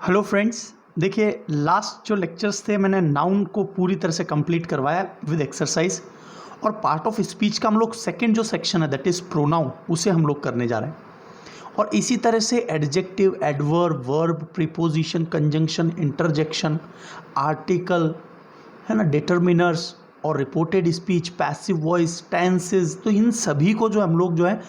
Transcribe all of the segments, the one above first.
Hello friends, देखिए last जो lectures थे मैंने नाउन को पूरी तरह से कंप्लीट करवाया विद एक्सरसाइज। और पार्ट ऑफ स्पीच का हम लोग सेकंड जो सेक्शन है दैट इज़ प्रोनाउन, उसे हम लोग करने जा रहे हैं। और इसी तरह से adjective, adverb, verb, preposition, conjunction, interjection, article, है ना, डिटर्मिनर्स और reported speech, passive voice, tenses, तो इन सभी को जो हम लोग जो है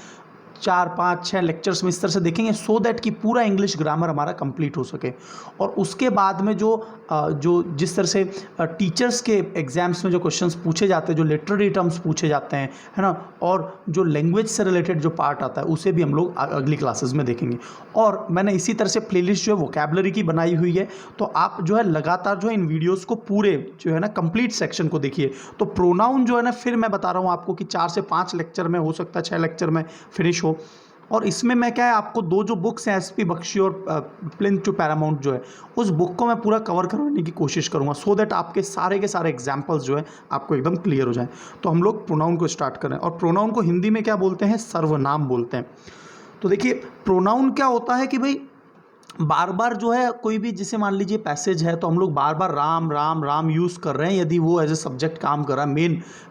4-5-6 लेक्चर्स में इस तरह से देखेंगे सो दैट कि पूरा इंग्लिश ग्रामर हमारा कंप्लीट हो सके। और उसके बाद में जो जिस तरह से टीचर्स के एग्जाम्स में जो क्वेश्चंस पूछे जाते हैं, जो लिटरेरी टर्म्स पूछे जाते हैं, है ना, और जो लैंग्वेज से रिलेटेड जो पार्ट आता है उसे भी हम लोग अगली क्लासेस में देखेंगे। और मैंने इसी तरह से प्लेलिस्ट जो है वोकैबुलरी की बनाई हुई है, तो आप जो है लगातार जो है इन वीडियोज़ को पूरे जो है ना कंप्लीट सेक्शन को देखिए। तो प्रोनाउन जो है ना, फिर मैं बता रहा हूँ आपको कि 4 से 5 लेक्चर में हो सकता है 6 लेक्चर में फिनिश हो। और इसमें मैं क्या है, आपको दो जो बुक्स हैं एसपी बख्शी और प्लिंथ टू पैरामाउंट जो है, उस बुक को मैं पूरा कवर करवाने की कोशिश करूंगा सो दैट आपके सारे के सारे एग्जाम्पल्स जो है आपको एकदम क्लियर हो जाए। तो हम लोग प्रोनाउन को स्टार्ट करें। और प्रोनाउन को हिंदी में क्या बोलते हैं? सर्वनाम बोलते हैं। तो देखिए प्रोनाउन क्या होता है कि भाई बार बार जो है कोई भी, जिसे मान लीजिए पैसेज है तो हम लोग बार बार राम राम राम यूज़ कर रहे हैं, यदि वो एज ए सब्जेक्ट काम कर रहा है,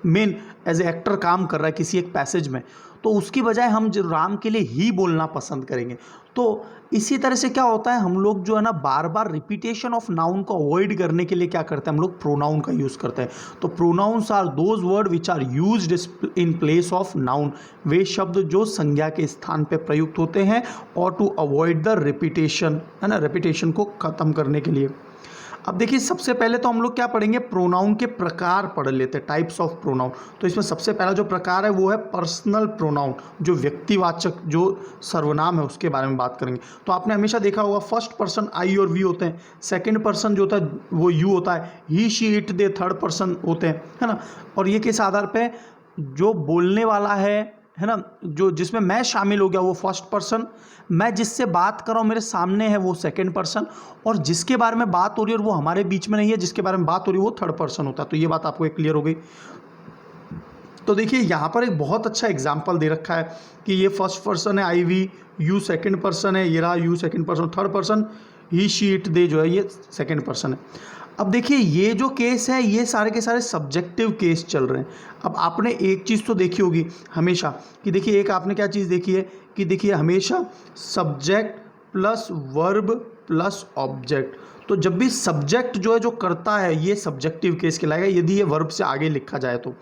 मेन एज ए एक्टर काम कर रहा है किसी एक पैसेज में, तो उसकी बजाय हम जो राम के लिए ही बोलना पसंद करेंगे। तो इसी तरह से क्या होता है, हम लोग जो है ना बार बार रिपीटेशन ऑफ नाउन को अवॉइड करने के लिए क्या करते हैं, हम लोग प्रोनाउन का यूज़ करते हैं। तो pronouns are those words which are used in place of noun. वे शब्द जो संज्ञा के स्थान पे प्रयुक्त होते हैं और टू अवॉइड द रिपीटेशन, है ना, रिपीटेशन को ख़त्म करने के लिए। अब देखिए सबसे पहले तो हम लोग क्या पढ़ेंगे, प्रोनाउन के प्रकार पढ़ लेते हैं, टाइप्स ऑफ प्रोनाउन। तो इसमें सबसे पहला जो प्रकार है वो है पर्सनल प्रोनाउन, जो व्यक्तिवाचक जो सर्वनाम है उसके बारे में बात करेंगे। तो आपने हमेशा देखा होगा फर्स्ट पर्सन आई और वी होते हैं, सेकंड पर्सन जो होता है वो यू होता है, he she it they third person होते हैं, है ना। और ये किस आधार पर, जो बोलने वाला है ना, जो जिसमें मैं शामिल हो गया वो फर्स्ट पर्सन, मैं जिससे बात कर रहा हूँ मेरे सामने है वो सेकंड पर्सन, और जिसके बारे में बात हो रही है और वो हमारे बीच में नहीं है, जिसके बारे में बात हो रही है वो थर्ड पर्सन होता है। तो ये बात आपको एक क्लियर हो गई। तो देखिए यहाँ पर एक बहुत अच्छा एग्जाम्पल दे रखा है कि ये फर्स्ट पर्सन है आई वी, यू सेकेंड पर्सन है, ये रहा you second person, third person he she it दे जो है ये सेकेंड पर्सन है। अब देखिए ये जो केस है ये सारे के सारे सब्जेक्टिव केस चल रहे हैं। अब आपने एक चीज़ तो देखी होगी हमेशा कि देखिए, एक आपने क्या चीज़ देखी है कि देखिए हमेशा subject plus verb plus object. तो जब भी सब्जेक्ट जो है जो करता है ये सब्जेक्टिव केस कहलाएगा, यदि ये वर्ब से आगे लिखा जाए तो।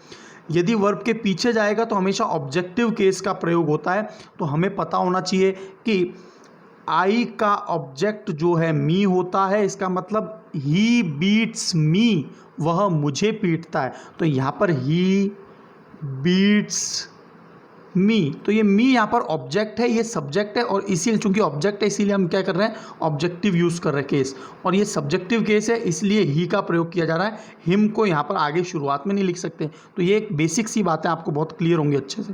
यदि वर्ब के पीछे जाएगा तो हमेशा ऑब्जेक्टिव केस का प्रयोग होता है। तो हमें पता होना चाहिए कि आई का ऑब्जेक्ट जो है मी होता है, इसका मतलब ही बीट्स मी, वह मुझे पीटता है। तो यहाँ पर ही बीट्स मी, तो ये मी यहाँ पर ऑब्जेक्ट है, ये सब्जेक्ट है, और इसीलिए चूंकि ऑब्जेक्ट है इसीलिए हम क्या कर रहे हैं, ऑब्जेक्टिव यूज़ कर रहे हैं केस। और ये सब्जेक्टिव केस है इसलिए ही का प्रयोग किया जा रहा है, हिम को यहाँ पर आगे शुरुआत में नहीं लिख सकते। तो ये एक बेसिक सी बात है, आपको बहुत क्लियर होंगी अच्छे से।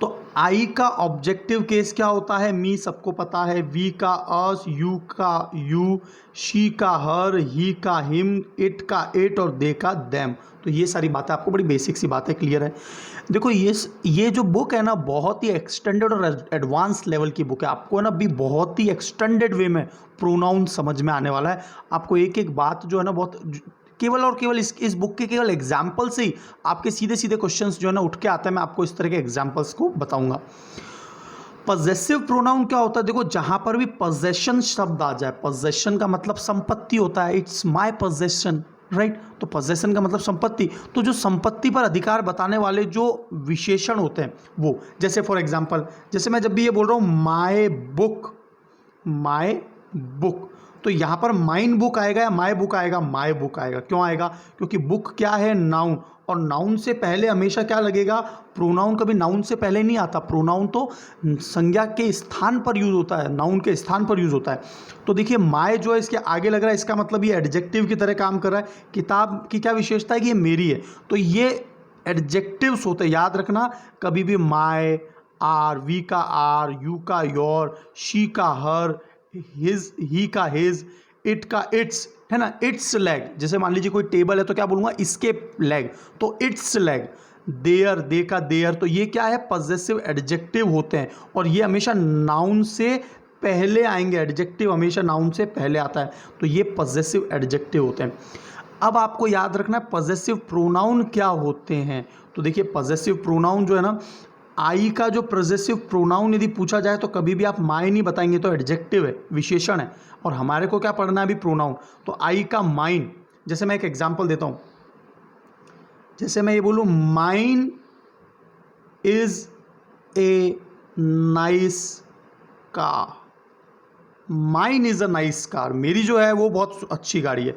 तो आई का ऑब्जेक्टिव केस क्या होता है, मी सबको पता है, वी का अस, यू का यू, शी का हर, ही का हिम, इट का इट और दे का देम। तो ये सारी बातें आपको बड़ी बेसिक सी बातें क्लियर है। देखो ये जो बुक है ना बहुत ही एक्सटेंडेड और एडवांस लेवल की बुक है। आपको है ना भी बहुत ही एक्सटेंडेड वे में प्रोनाउन समझ में आने वाला है। आपको एक एक बात जो है ना बहुत, केवल और केवल इस बुक के केवल एग्जाम्पल से ही आपके सीधे सीधे क्वेश्चंस जो है ना उठ के आते हैं। मैं आपको इस तरह के एग्जाम्पल्स को बताऊंगा। पजेसिव प्रोनाउन क्या होता है, देखो जहां पर भी पजेशन शब्द आ जाए, पजेशन का मतलब संपत्ति होता है, इट्स माय पजेशन, राइट। तो पजेशन का मतलब संपत्ति, तो जो संपत्ति पर अधिकार बताने वाले जो विशेषण होते हैं वो, जैसे फॉर एग्जाम्पल, जैसे मैं जब भी ये बोल रहा हूँ माय बुक, तो यहाँ पर माइन बुक आएगा या माय बुक आएगा, माय बुक आएगा। क्यों आएगा? क्योंकि बुक क्या है, नाउन, और नाउन से पहले हमेशा क्या लगेगा, प्रोनाउन। कभी नाउन से पहले नहीं आता, प्रोनाउन तो संज्ञा के स्थान पर यूज होता है, नाउन के स्थान पर यूज होता है। तो देखिए माय जो है इसके आगे लग रहा है, इसका मतलब ये एडजेक्टिव की तरह काम कर रहा है। किताब की क्या विशेषता है कि ये मेरी है, तो ये एडजेक्टिव्स होते हैं, याद रखना कभी भी। माय, आर, वी का आर, यू का योर, शी का हर, हिज, ही का हिज, इट का इट्स, है ना, इट्स लेग। जैसे मान लीजिए कोई टेबल है तो क्या बोलूंगा, इसके लेग, तो इट्स लेग। देयर, दे का देयर, तो ये क्या है, पजेसिव एडजेक्टिव होते हैं और ये हमेशा नाउन से पहले आएंगे, एडजेक्टिव हमेशा नाउन से पहले आता है, तो ये पॉजेसिव एडजेक्टिव होते हैं। अब आपको याद रखना है पॉजेसिव प्रोनाउन क्या होते हैं। तो देखिए पॉजेसिव प्रोनाउन जो है ना, आई का जो पॉजेसिव प्रोनाउन यदि पूछा जाए तो कभी भी आप माय नहीं बताएंगे, तो एडजेक्टिव है, विशेषण है, और हमारे को क्या पढ़ना है अभी, प्रोनाउन। तो आई का माइन, जैसे मैं एक एग्जांपल देता हूँ, जैसे मैं ये बोलूँ mine is a nice car, mine is a nice car, मेरी जो है वो बहुत अच्छी गाड़ी है।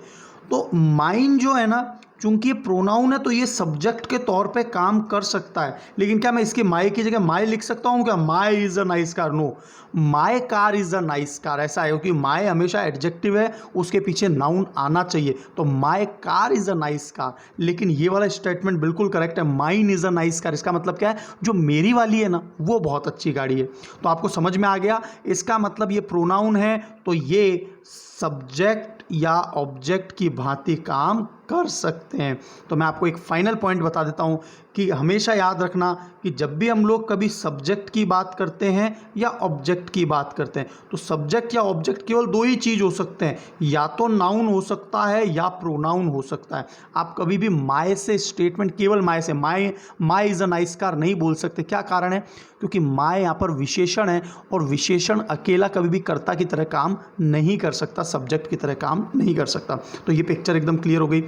तो माइन जो है ना, चूंकि ये प्रोनाउन है तो ये सब्जेक्ट के तौर पे काम कर सकता है, लेकिन क्या मैं इसकी माई की जगह माई लिख सकता हूँ क्या, my is a nice car, no, my car is a nice car, ऐसा है, क्योंकि माई हमेशा एडजेक्टिव है, उसके पीछे नाउन आना चाहिए, तो माई car is a nice car. लेकिन ये वाला स्टेटमेंट बिल्कुल करेक्ट है, mine is a nice car, इसका मतलब क्या है, जो मेरी वाली है ना वो बहुत अच्छी गाड़ी है। तो आपको समझ में आ गया, इसका मतलब ये प्रोनाउन है तो ये सब्जेक्ट या ऑब्जेक्ट की भांति काम कर सकते हैं। तो मैं आपको एक फाइनल पॉइंट बता देता हूं कि हमेशा याद रखना कि जब भी हम लोग कभी सब्जेक्ट की बात करते हैं या ऑब्जेक्ट की बात करते हैं, तो सब्जेक्ट या ऑब्जेक्ट केवल दो ही चीज़ हो सकते हैं, या तो नाउन हो सकता है या प्रोनाउन हो सकता है। आप कभी भी माय से स्टेटमेंट, केवल माय से, my is a nice car नहीं बोल सकते। क्या कारण है, क्योंकि माय यहाँ पर विशेषण है, और विशेषण अकेला कभी भी कर्ता की तरह काम नहीं कर सकता, सब्जेक्ट की तरह काम नहीं कर सकता। तो ये पिक्चर एकदम क्लियर हो गई।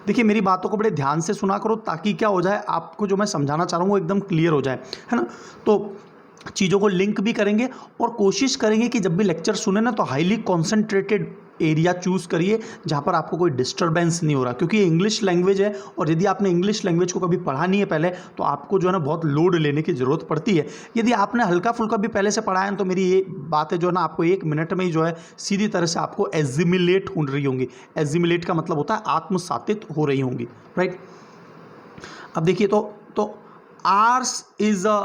देखिए मेरी बातों को बड़े ध्यान से सुना करो, ताकि क्या हो जाए, आपको जो मैं समझाना चाह रहा हूँ वो एकदम क्लियर हो जाए, है ना। तो चीज़ों को लिंक भी करेंगे और कोशिश करेंगे कि जब भी लेक्चर सुने ना, तो हाईली कॉन्सेंट्रेटेड एरिया चूज़ करिए जहाँ पर आपको कोई डिस्टर्बेंस नहीं हो रहा, क्योंकि ये इंग्लिश लैंग्वेज है, और यदि आपने इंग्लिश लैंग्वेज को कभी पढ़ा नहीं है पहले, तो आपको जो है ना बहुत लोड लेने की ज़रूरत पड़ती है। यदि आपने हल्का फुल्का भी पहले से पढ़ा है तो मेरी ये बातें जो है ना आपको 1 मिनट में ही जो है सीधी तरह से आपको एजिमिलेट हो रही होंगी। एजिमिलेट का मतलब होता है आत्मसातित हो रही होंगी, राइट। अब देखिए तो ours is a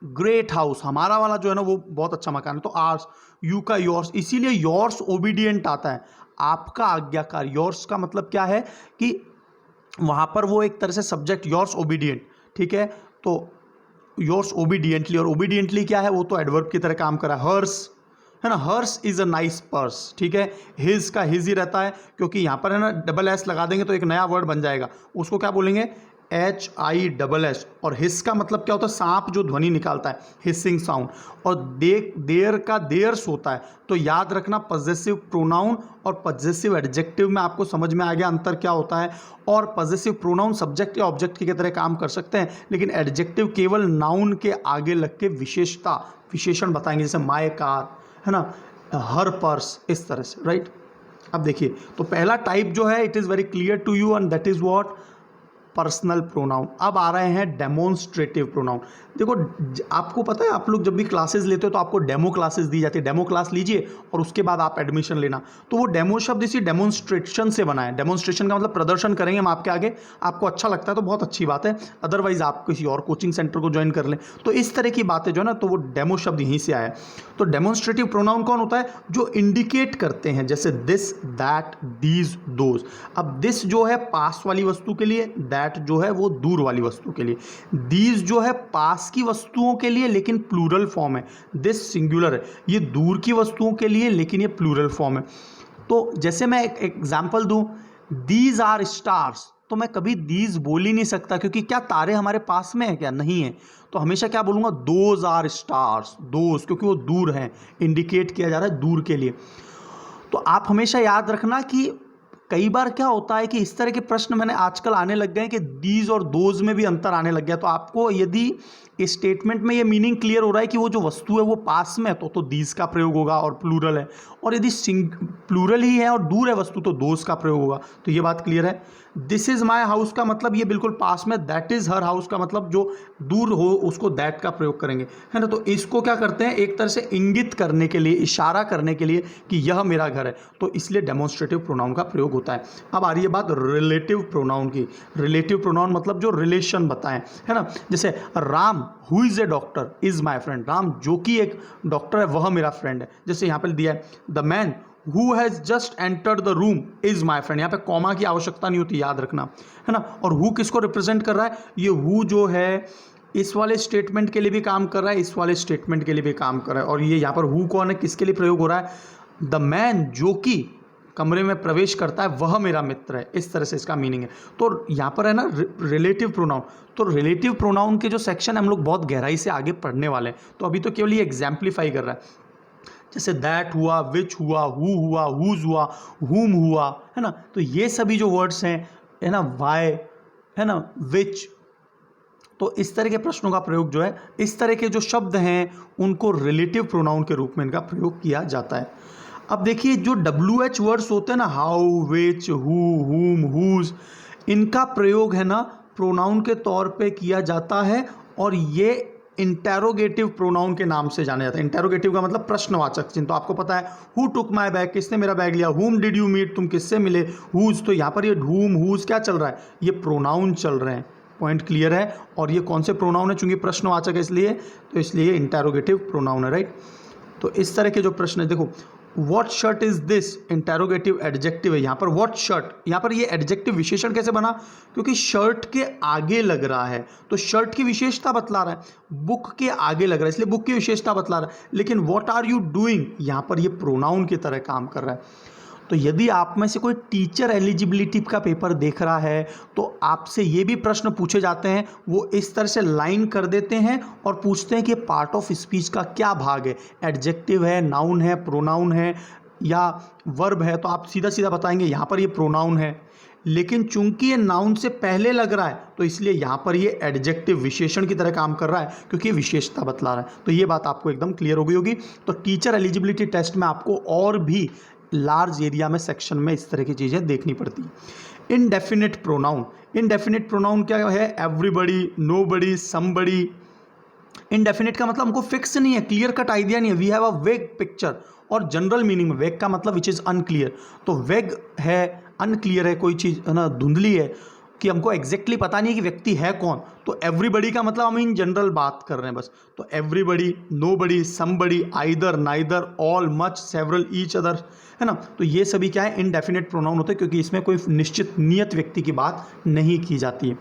great house, हमारा वाला जो है ना वो बहुत अच्छा मकान है, तो आर्स, यू का योर्स, इसीलिए योर्स ओबीडियंट आता है, आपका आज्ञाकार। योर्स का मतलब क्या है कि वहाँ पर वो एक तरह से सब्जेक्ट, योर्स ओबीडियंट, ठीक है, तो योर्स ओबीडियंटली, और ओबीडियंटली क्या है, वो तो एडवर्ब की तरह काम करा। हर्स है ना, hers is a nice purse, ठीक है, हिज का हिज ही रहता है, क्योंकि यहाँ पर है ना डबल एस लगा देंगे तो एक नया वर्ड बन जाएगा, उसको क्या बोलेंगे, HISS। और हिस का मतलब क्या होता है, सांप जो ध्वनि निकालता है, हिसिंग साउंड। और देर का देयर्स होता है। तो याद रखना पॉजेसिव प्रोनाउन और पॉजेसिव एडजेक्टिव में आपको समझ में आ गया अंतर क्या होता है। और पॉजेसिव प्रोनाउन सब्जेक्ट या ऑब्जेक्ट की तरह काम कर सकते हैं, लेकिन एडजेक्टिव केवल नाउन के आगे लग के विशेषण बताएंगे, जैसे माय कार, है ना, हर पर्स, इस तरह से, राइट। अब देखिए, तो पहला टाइप जो है, it is very clear to you, and that is what, personal pronoun. अब आ रहे हैं डेमोन्स्ट्रेटिव प्रोनाउन। देखो आपको पता है, आप लोग जब भी क्लासेस लेते हो तो आपको डेमो क्लासेस दी जाती है, डेमो क्लास लीजिए और उसके बाद आप एडमिशन लेना। तो वो डेमो शब्द इसी डेमोन्स्ट्रेशन से बना है। डेमोन्स्ट्रेशन का मतलब प्रदर्शन करेंगे हम आपके आगे, आपको अच्छा लगता है तो बहुत अच्छी बात है, अदरवाइज आप किसी और कोचिंग सेंटर को ज्वाइन कर लें। तो इस तरह की बातें जो है ना, तो वो डेमो शब्द यहीं से आया है। तो डेमोन्स्ट्रेटिव प्रोनाउन कौन होता है, जो इंडिकेट करते हैं, जैसे दिस, दैट, दीज, दोज। अब दिस जो है पास वाली वस्तु के लिए, दैट जो है वो दूर वाली वस्तु के लिए, दीज जो है पास की वस्तुओं के लिए लेकिन प्लूरल फॉर्म है, दिस सिंगुलर है, ये दूर की वस्तुओं के लिए लेकिन ये प्लूरल फॉर्म है। तो जैसे मैं एक एग्जांपल दूं, दीज आर स्टार्स, तो मैं कभी दीज बोल ही नहीं सकता, क्योंकि क्या तारे हमारे पास में है क्या, नहीं है। तो हमेशा क्या बोलूंगा, दोज आर स्टार्स, दोज, क्योंकि वो दूर हैं, इंडिकेट किया जा रहा है दूर के लिए। तो आप हमेशा याद रखना कि कई बार क्या होता है कि इस तरह के प्रश्न मैंने आजकल आने लग गए हैं कि दीज और दोज में भी अंतर आने लग गया। तो आपको यदि इस स्टेटमेंट में ये मीनिंग क्लियर हो रहा है कि वो जो वस्तु है वो पास में है, तो दीज का प्रयोग होगा और प्लूरल है, और यदि प्लूरल ही है और दूर है वस्तु तो दोज का प्रयोग होगा। तो ये बात क्लियर है। दिस इज़ माई हाउस का मतलब ये बिल्कुल पास में, दैट इज़ हर हाउस का मतलब जो दूर हो उसको दैट का प्रयोग करेंगे, है ना। तो इसको क्या करते हैं, एक तरह से इंगित करने के लिए, इशारा करने के लिए कि यह मेरा घर है, तो इसलिए डेमोन्स्ट्रेटिव प्रोनाउन का प्रयोग होता है। अब आ रही है बात रिलेटिव प्रोनाउन की। रिलेटिव प्रोनाउन मतलब जो रिलेशन बताएं, है ना। जैसे Ram who is a doctor is my friend, Ram जो कि एक डॉक्टर है वह मेरा फ्रेंड है। जैसे यहाँ पर दिया है the man Who has just entered the room is my friend, यहाँ पे कॉमा की आवश्यकता नहीं होती, याद रखना, है ना। और who किसको रिप्रेजेंट कर रहा है, ये who जो है इस वाले स्टेटमेंट के लिए भी काम कर रहा है, इस वाले स्टेटमेंट के लिए भी काम कर रहा है। और ये यहाँ पर हु कौन है, किसके लिए प्रयोग हो रहा है, द मैन जो कि कमरे में प्रवेश करता है वह मेरा मित्र है, इस तरह से इसका मीनिंग है। तो यहाँ पर है ना रिलेटिव प्रोनाउन, तो रिलेटिव प्रोनाउन के जो सेक्शन हम लोग बहुत गहराई से आगे पढ़ने वाले हैं। तो अभी तो केवल ये एग्जाम्प्लीफाई कर रहा है, जैसे दैट हुआ, विच हुआ, हु हुआ, हुज हुआ, हुम हुआ, है ना। तो ये सभी जो वर्ड्स हैं, है ना, वाई, है ना, विच, तो इस तरह के प्रश्नों का प्रयोग जो है, इस तरह के जो शब्द हैं उनको रिलेटिव प्रोनाउन के रूप में इनका प्रयोग किया जाता है। अब देखिए जो WH वर्ड्स होते हैं ना, हाउ, विच, हु, हुम, हुज, इनका प्रयोग है ना प्रोनाउन के तौर पे किया जाता है और ये इंटेरोगेटिव प्रोनाउन के नाम से जाना जाता है। इंटेरोगेटिव का मतलब प्रश्नवाचक चिन्ह, तो आपको पता है हु टुक माई बैग, किसने मेरा बैग लिया, हुम डिड यू मीट, तुम किससे मिले, हुज, तो यहाँ पर ये हुम, हुज क्या चल रहा है, ये प्रोनाउन चल रहे हैं। पॉइंट क्लियर है। और ये कौन से प्रोनाउन है, चूंकि प्रश्नवाचक है इसलिए, तो इसलिए इंटेरोगेटिव प्रोनाउन है, राइट। तो इस तरह के जो प्रश्न है, देखो what shirt is this, interrogative adjective है यहाँ पर। वॉट शर्ट, यहाँ पर ये एडजेक्टिव विशेषण कैसे बना, क्योंकि शर्ट के आगे लग रहा है तो शर्ट की विशेषता बतला रहा है, बुक के आगे लग रहा है इसलिए बुक की विशेषता बतला रहा है। लेकिन वॉट आर यू डूइंग, यहाँ पर ये प्रोनाउन की तरह काम कर रहा है। तो यदि आप में से कोई टीचर एलिजिबिलिटी का पेपर देख रहा है तो आपसे ये भी प्रश्न पूछे जाते हैं, वो इस तरह से लाइन कर देते हैं और पूछते हैं कि पार्ट ऑफ स्पीच का क्या भाग है, एडजेक्टिव है, नाउन है, प्रोनाउन है या वर्ब है। तो आप सीधा सीधा बताएंगे यहाँ पर ये प्रोनाउन है, लेकिन चूंकि ये नाउन से पहले लग रहा है तो इसलिए यहाँ पर ये एडजेक्टिव विशेषण की तरह काम कर रहा है, क्योंकि ये विशेषता बतला रहा है। तो ये बात आपको एकदम क्लियर हो गई होगी। तो टीचर एलिजिबिलिटी टेस्ट में आपको और भी लार्ज एरिया में सेक्शन में इस तरह की चीज़ें देखनी पड़ती है। इनडेफिनिट प्रोनाउन, इनडेफिनिट प्रोनाउन क्या है, एवरीबडी, नोबडी, समबडी। इनडेफिनिट का मतलब हमको फिक्स नहीं है, क्लियर कट आइडिया नहीं है, वी हैव अ वेग पिक्चर। और जनरल मीनिंग में वेग का मतलब विच इज़ अनक्लियर, तो वेग है, अनक्लियर है, कोई चीज़ है ना धुंधली है कि हमको एग्जैक्टली पता नहीं है कि व्यक्ति है कौन। तो एवरीबडी का मतलब हम इन जनरल बात कर रहे हैं बस। तो everybody, nobody, somebody, either, neither, all, much, several, each other, है ना। तो ये सभी क्या है, इनडेफिनिट प्रोनाउन होते हैं, क्योंकि इसमें कोई निश्चित नियत व्यक्ति की बात नहीं की जाती है।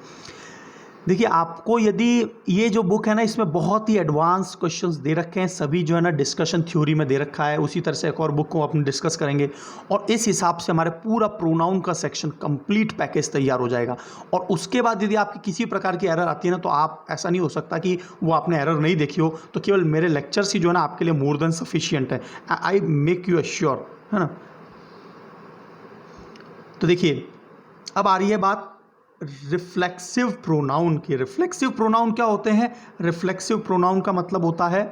देखिए आपको यदि ये जो बुक है ना, इसमें बहुत ही एडवांस क्वेश्चंस दे रखे हैं, सभी जो है ना डिस्कशन थ्योरी में दे रखा है। उसी तरह से एक और बुक को अपन डिस्कस करेंगे और इस हिसाब से हमारे पूरा प्रोनाउन का सेक्शन कंप्लीट पैकेज तैयार हो जाएगा। और उसके बाद यदि आपकी किसी प्रकार की एरर आती है ना, तो आप ऐसा नहीं हो सकता कि वो आपने एरर नहीं देखी हो, तो केवल मेरे लेक्चर्स ही जो है ना आपके लिए मोर देन सफिशियंट है, आई मेक यू एश्योर, है ना। तो देखिए अब आ रही है बात रिफ्लेक्सिव प्रोनाउन की। रिफ्लेक्सिव प्रोनाउन क्या होते हैं, रिफ्लेक्सिव प्रोनाउन का मतलब होता है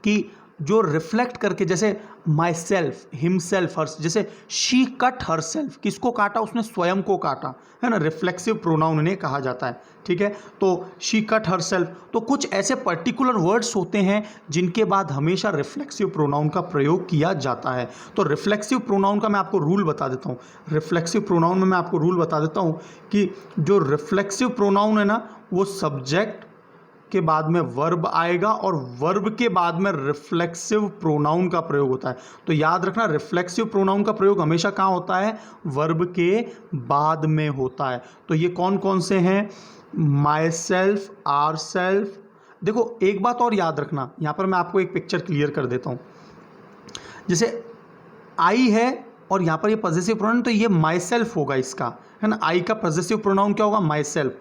कि जो रिफ्लेक्ट करके, जैसे माई सेल्फ, हिमसेल्फ, हर्स, जैसे शी कट हर सेल्फ, किसको काटा, उसने स्वयं को काटा, है ना, रिफ्लेक्सिव प्रोनाउन इन्हें कहा जाता है, ठीक है। तो शी कट हर सेल्फ, तो कुछ ऐसे पर्टिकुलर वर्ड्स होते हैं जिनके बाद हमेशा रिफ्लेक्सिव प्रोनाउन का प्रयोग किया जाता है। तो रिफ्लेक्सिव प्रोनाउन का मैं आपको रूल बता देता हूँ। रिफ्लेक्सिव प्रोनाउन में मैं आपको रूल बता देता हूँ कि जो रिफ्लेक्सिव प्रोनाउन है ना, वो सब्जेक्ट के बाद में वर्ब आएगा और वर्ब के बाद में रिफ्लेक्सिव प्रोनाउन का प्रयोग होता है। तो याद रखना, रिफ्लेक्सिव प्रोनाउन का प्रयोग हमेशा कहाँ होता है, वर्ब के बाद में होता है। तो ये कौन कौन से हैं, माई सेल्फ, आर सेल्फ। देखो एक बात और याद रखना, यहाँ पर मैं आपको एक पिक्चर क्लियर कर देता हूँ। जैसे आई है और यहाँ पर ये पॉजेसिव प्रोनाउन, तो ये माई सेल्फ होगा इसका, है ना। आई का पॉजेसिव प्रोनाउन क्या होगा, माई सेल्फ।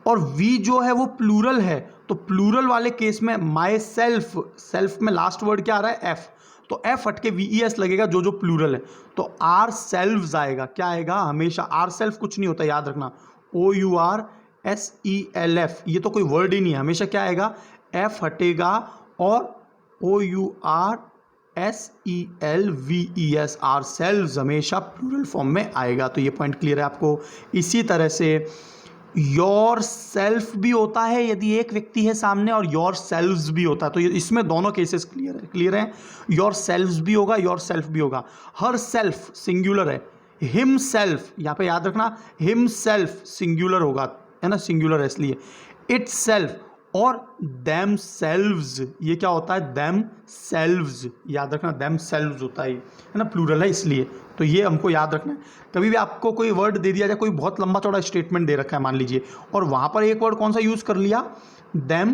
और वी जो है वो प्लूरल है, तो प्लूरल वाले केस में माई सेल्फ, सेल्फ में लास्ट वर्ड क्या आ रहा है, एफ, तो एफ हट के वीईएस लगेगा जो जो प्लूरल है। तो आर सेल्व्स आएगा, क्या आएगा, हमेशा आर सेल्फ कुछ नहीं होता, याद रखना, OURSELF, ये तो कोई वर्ड ही नहीं है, हमेशा क्या आएगा, एफ हटेगा और OURSELVES, आर सेल्व्स हमेशा प्लूरल फॉर्म में आएगा। तो ये पॉइंट क्लियर है आपको। इसी तरह से योर सेल्फ भी होता है यदि एक व्यक्ति है सामने, और योर सेल्व्स भी होता है, तो इसमें दोनों केसेस क्लियर है। योर सेल्व्स भी होगा, योर सेल्फ भी होगा। हर सेल्फ सिंगुलर है, हिम सेल्फ, यहाँ पे याद रखना हिम सेल्फ सिंगुलर होगा, है ना, सिंगुलर है इसलिए। इट सेल्फ, और दैम सेल्व्स, ये क्या होता है, दैम सेल्व्स, याद रखना दैम सेल्व्स होता है ना, प्लूरल है इसलिए, तो ये हमको याद रखना है। कभी भी आपको कोई वर्ड दे दिया जाए, कोई बहुत लंबा चौड़ा स्टेटमेंट दे रखा है मान लीजिए, और वहाँ पर एक वर्ड कौन सा यूज़ कर लिया, दैम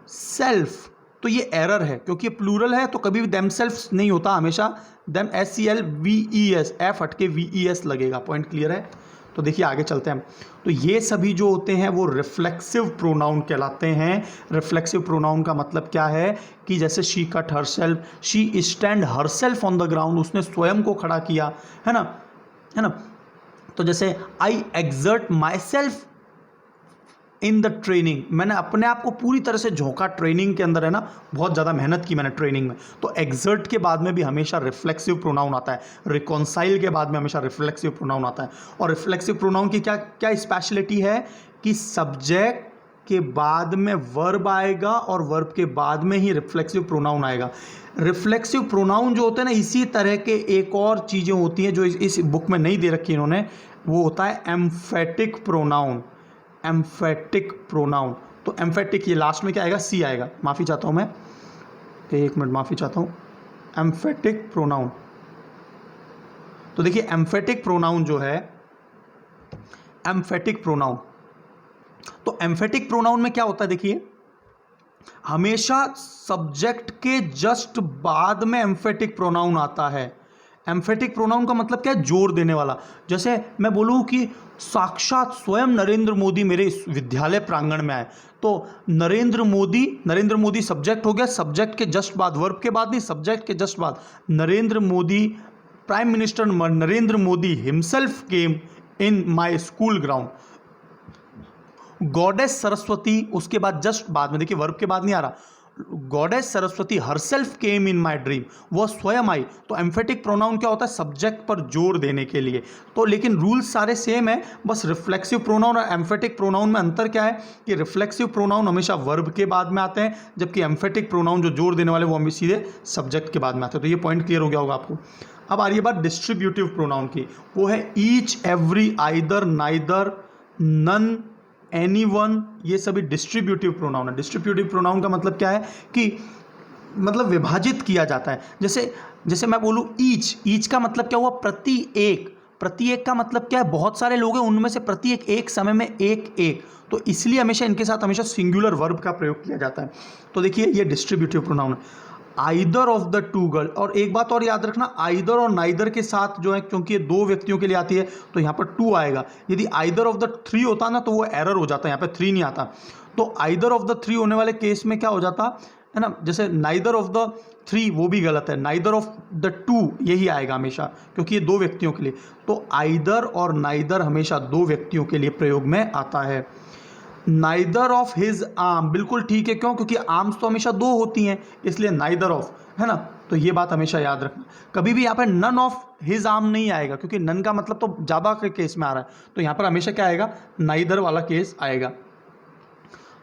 सेल्फ, तो ये एरर है, क्योंकि ये प्लूरल है तो कभी भी दैम सेल्फ नहीं होता, हमेशा दैम SELVES, एफ हट के VES लगेगा। पॉइंट क्लियर है? तो देखिए आगे चलते हैं। तो ये सभी जो होते हैं वो रिफ्लेक्सिव प्रोनाउन कहलाते हैं। रिफ्लेक्सिव प्रोनाउन का मतलब क्या है कि जैसे she cut herself, she stand herself on the ground, उसने स्वयं को खड़ा किया, है ना, है ना। तो जैसे I exert myself in the training, मैंने अपने आप को पूरी तरह से झोंका ट्रेनिंग के अंदर, है ना, बहुत ज़्यादा मेहनत की मैंने ट्रेनिंग में। तो एक्सर्ट के बाद में भी हमेशा रिफ्लेक्सिव प्रोनाउन आता है, रिकॉन्साइल के बाद में हमेशा रिफ्लेक्सिव प्रोनाउन आता है। और रिफ्लेक्सिव प्रोनाउन की क्या क्या स्पेशलिटी है कि सब्जेक्ट के बाद में वर्ब आएगा और वर्ब के बाद में ही रिफ्लेक्सिव प्रोनाउन आएगा। रिफ्लेक्सिव प्रोनाउन जो होते हैं ना, इसी तरह के एक और चीज़ें होती हैं जो इस बुक में नहीं दे रखी इन्होंने, वो होता है एम्फेटिक प्रोनाउन। एम्फेटिक प्रोनाउन, तो एम्फेटिक ये लास्ट में क्या आएगा, सी आएगा, माफ़ी चाहता हूँ मैं, एक मिनट माफ़ी चाहता हूँ। एम्फेटिक प्रोनाउन, तो देखिए एम्फेटिक प्रोनाउन जो है, एम्फेटिक प्रोनाउन, तो एम्फेटिक प्रोनाउन में क्या होता है, देखिए हमेशा सब्जेक्ट के जस्ट बाद में एम्फेटिक प्रोनाउन आता है। एम्फेटिक प्रोनाउन का मतलब क्या है, जोर देने वाला। जैसे मैं बोलूँ कि साक्षात स्वयं नरेंद्र मोदी मेरे इस विद्यालय प्रांगण में आए, तो नरेंद्र मोदी सब्जेक्ट हो गया, सब्जेक्ट के जस्ट बाद, वर्ब के बाद नहीं, सब्जेक्ट के जस्ट बाद, Narendra Modi, prime minister Narendra Modi himself came in my school ground. Goddess Saraswati, उसके बाद जस्ट बाद में, देखिए वर्ब के बाद नहीं आ रहा, goddess Saraswati herself came in my dream, वह स्वयं आई। तो एम्फेटिक प्रोनाउन क्या होता है, सब्जेक्ट पर जोर देने के लिए। तो लेकिन रूल्स सारे सेम है, बस रिफ्लेक्सिव प्रोनाउन और एम्फेटिक प्रोनाउन में अंतर क्या है कि रिफ्लेक्सिव प्रोनाउन हमेशा वर्ब के बाद में आते हैं, जबकि एम्फेटिक प्रोनाउन जो जोर देने वाले वो हमें सीधे सब्जेक्ट के बाद में आते हैं। तो ये पॉइंट क्लियर हो गया होगा आपको। अब आ रही है बात डिस्ट्रीब्यूटिव प्रोनाउन की, वो है each, every, either, neither, none, anyone, ये सभी डिस्ट्रीब्यूटिव प्रोनाउन है। डिस्ट्रीब्यूटिव प्रोनाउन का मतलब क्या है कि मतलब विभाजित किया जाता है। जैसे मैं बोलूँ ईच का मतलब क्या हुआ, प्रति एक का मतलब क्या है, बहुत सारे लोग हैं, उनमें से प्रति एक समय में एक, तो इसलिए हमेशा इनके साथ हमेशा सिंगुलर वर्ब का प्रयोग किया जाता है। तो देखिए ये डिस्ट्रीब्यूटिव प्रोनाउन है। Either of the two girl, और एक बात और याद रखना, आइदर और नाइदर के साथ जो है, क्योंकि ये दो व्यक्तियों के लिए आती है तो यहाँ पर टू आएगा। यदि आइदर ऑफ द थ्री होता ना तो वो एरर हो जाता है, यहाँ पे थ्री नहीं आता। तो आइदर ऑफ द थ्री होने वाले केस में क्या हो जाता है ना, जैसे नाइदर ऑफ द थ्री वो भी गलत है, नाइदर ऑफ द टू यही आएगा हमेशा, क्योंकि ये दो व्यक्तियों के लिए। तो आइदर और नाइदर हमेशा दो व्यक्तियों के लिए प्रयोग में आता है। नाइदर ऑफ हिज आर्म, बिल्कुल ठीक है, क्यों, क्योंकि आर्म्स तो हमेशा दो होती हैं, इसलिए नाइदर ऑफ, है ना। तो ये बात हमेशा याद रखना। कभी भी यहाँ पर नन ऑफ हिज आर्म नहीं आएगा, क्योंकि नन का मतलब तो ज़्यादा के केस में आ रहा है, तो यहाँ पर हमेशा क्या आएगा, नाइदर वाला केस आएगा,